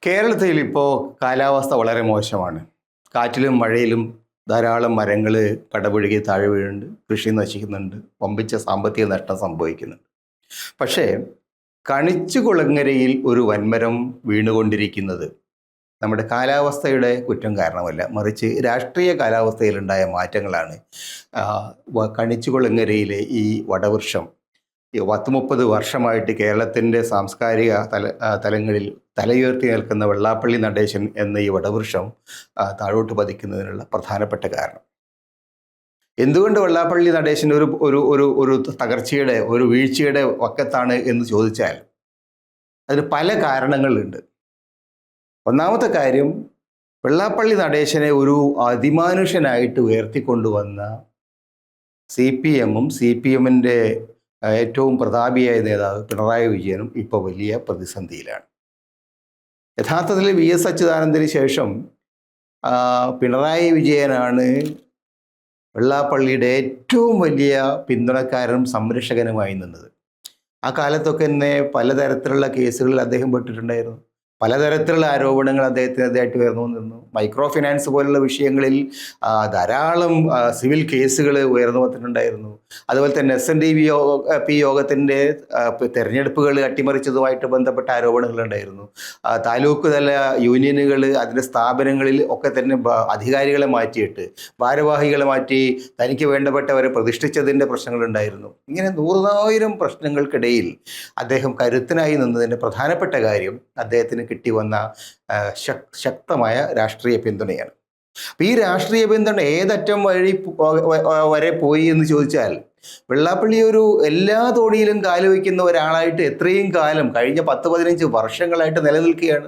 കേരളത്തിൽ ഇപ്പോൾ കാലാവസ്ഥ വളരെ മോശമാണ്. കാറ്റിലും മഴയിലും ധാരാളം മരങ്ങൾ കടപുഴകി താഴെ വീഴുന്നുണ്ട്, കൃഷി നശിക്കുന്നുണ്ട്, വമ്പിച്ച സാമ്പത്തിക നഷ്ടം സംഭവിക്കുന്നുണ്ട്. പക്ഷേ കണിച്ചുകുളങ്ങരയിൽ ഒരു വൻമരം വീണുകൊണ്ടിരിക്കുന്നത് നമ്മുടെ കാലാവസ്ഥയുടെ കുറ്റം കാരണമല്ല, മറിച്ച് രാഷ്ട്രീയ കാലാവസ്ഥയിലുണ്ടായ മാറ്റങ്ങളാണ്. കണിച്ചുകുളങ്ങരയിലെ ഈ വടവൃക്ഷം 10-30 വർഷമായിട്ട് കേരളത്തിൻ്റെ സാംസ്കാരിക തലങ്ങളിൽ തലയുയർത്തി നിൽക്കുന്ന വെള്ളാപ്പള്ളി നടേശൻ എന്ന ഈ വടവൃക്ഷം താഴോട്ട് പതിക്കുന്നതിനുള്ള പ്രധാനപ്പെട്ട കാരണം. എന്തുകൊണ്ട് വെള്ളാപ്പള്ളി നടേശൻ ഒരു ഒരു ഒരു ഒരു തകർച്ചയുടെ ഒരു വീഴ്ചയുടെ വക്കത്താണ് എന്ന് ചോദിച്ചാൽ അതിന് പല കാരണങ്ങളുണ്ട്. ഒന്നാമത്തെ കാര്യം, വെള്ളാപ്പള്ളി നടേശനെ ഒരു അതിമാനുഷ്യനായിട്ട് ഉയർത്തിക്കൊണ്ടുവന്ന CPM-ഉം CPM-ൻ്റെ ഏറ്റവും പ്രതാപിയായ നേതാവ് പിണറായി വിജയനും ഇപ്പോൾ വലിയ പ്രതിസന്ധിയിലാണ്. യഥാർത്ഥത്തിൽ VS അച്യുതാനന്ദന് ശേഷം പിണറായി വിജയനാണ് വെള്ളാപ്പള്ളിയുടെ ഏറ്റവും വലിയ പിന്തുണക്കാരനും സംരക്ഷകനുമായി നിന്നത്. ആ കാലത്തൊക്കെ തന്നെ പലതരത്തിലുള്ള കേസുകളിൽ അദ്ദേഹം പെട്ടിട്ടുണ്ടായിരുന്നു. പലതരത്തിലുള്ള ആരോപണങ്ങൾ അദ്ദേഹത്തിനെതിരായിട്ട് ഉയർന്നു വന്നിരുന്നു. മൈക്രോ ഫിനാൻസ് പോലുള്ള വിഷയങ്ങളിൽ ധാരാളം സിവിൽ കേസുകൾ ഉയർന്നു വന്നിട്ടുണ്ടായിരുന്നു. അതുപോലെ തന്നെ SNDP യോഗത്തിൻ്റെ തെരഞ്ഞെടുപ്പുകൾ അട്ടിമറിച്ചതുമായിട്ട് ബന്ധപ്പെട്ട ആരോപണങ്ങളുണ്ടായിരുന്നു. താലൂക്ക് തല യൂണിയനുകൾ അതിൻ്റെ സ്ഥാപനങ്ങളിൽ ഒക്കെ തന്നെ അധികാരികളെ മാറ്റിയിട്ട് ഭാരവാഹികളെ മാറ്റി തനിക്ക് വേണ്ടപ്പെട്ടവരെ പ്രതിഷ്ഠിച്ചതിൻ്റെ പ്രശ്നങ്ങളുണ്ടായിരുന്നു. ഇങ്ങനെ 100,000 പ്രശ്നങ്ങൾക്കിടയിൽ അദ്ദേഹം കരുത്തനായി നിന്നതിൻ്റെ പ്രധാനപ്പെട്ട കാര്യം അദ്ദേഹത്തിന് കിട്ടി വന്ന ശക്തമായ രാഷ്ട്രീയ പിന്തുണയാണ്. അപ്പം ഈ രാഷ്ട്രീയ പിന്തുണ ഏതറ്റം വരെ പോയി എന്ന് ചോദിച്ചാൽ, വെള്ളാപ്പള്ളി ഒരു എല്ലാ തോണിയിലും കാലുവയ്ക്കുന്ന ഒരാളായിട്ട് എത്രയും കാലം കഴിഞ്ഞ 10-15 വർഷങ്ങളായിട്ട് നിലനിൽക്കുകയാണ്.